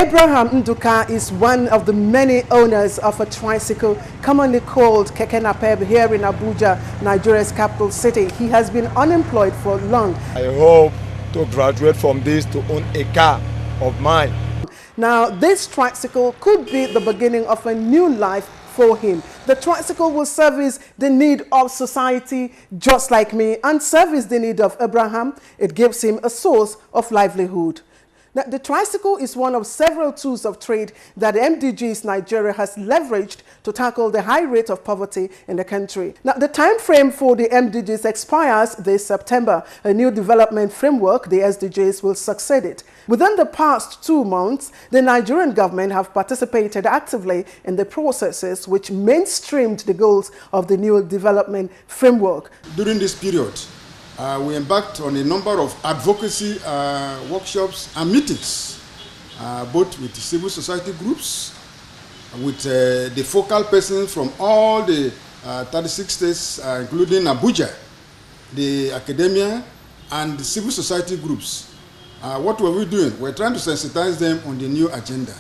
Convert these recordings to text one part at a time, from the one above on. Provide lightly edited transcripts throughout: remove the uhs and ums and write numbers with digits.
Abraham Nduka is one of the many owners of a tricycle commonly called Keke Napep here in Abuja, Nigeria's capital city. He has been unemployed for long. I hope to graduate from this to own a car of mine. Now, this tricycle could be the beginning of a new life for him. The tricycle will service the need of society just like me and service the need of Abraham. It gives him a source of livelihood. Now, the tricycle is one of several tools of trade that the MDGs Nigeria has leveraged to tackle the high rate of poverty in the country. Now, the time frame for the MDGs expires this September. A new development framework, the SDGs, will succeed it. Within the past 2 months, the Nigerian government have participated actively in the processes which mainstreamed the goals of the new development framework. During this period, we embarked on a number of advocacy workshops and meetings, both with civil society groups, with the focal persons from all the 36 states, including Abuja, the academia, and the civil society groups. What were we doing? We're trying to sensitize them on the new agenda.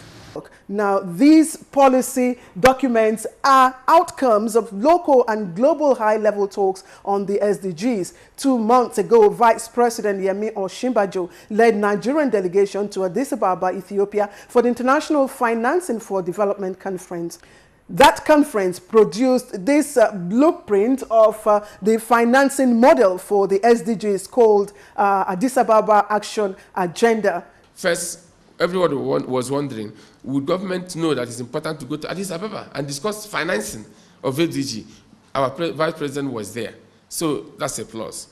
Now, these policy documents are outcomes of local and global high-level talks on the SDGs. 2 months ago, Vice President Yemi Osinbajo led Nigerian delegation to Addis Ababa, Ethiopia, for the International Financing for Development Conference. That conference produced this blueprint of the financing model for the SDGs called Addis Ababa Action Agenda. First, everybody was wondering, would government know that it's important to go to Addis Ababa and discuss financing of ADG? Our Vice President was there. So that's a plus.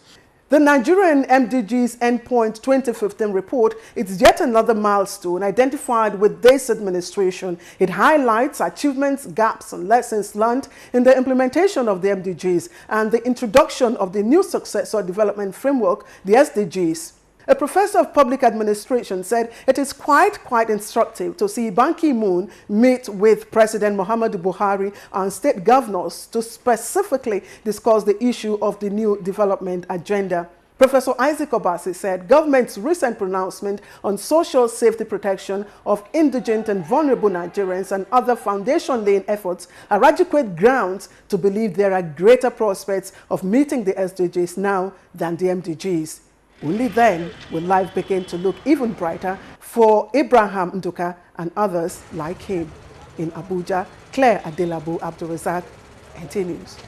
The Nigerian MDG's Endpoint 2015 report is yet another milestone identified with this administration. It highlights achievements, gaps, and lessons learned in the implementation of the MDGs and the introduction of the new successor development framework, the SDGs. A professor of public administration said it is quite instructive to see Ban Ki-moon meet with President Muhammadu Buhari and state governors to specifically discuss the issue of the new development agenda. Professor Isaac Obasi said government's recent pronouncement on social safety protection of indigent and vulnerable Nigerians and other foundation-laying efforts are adequate grounds to believe there are greater prospects of meeting the SDGs now than the MDGs. Only then will life begin to look even brighter for Abraham Nduka and others like him. In Abuja, Claire Adelabu Abdulrazak, NT News.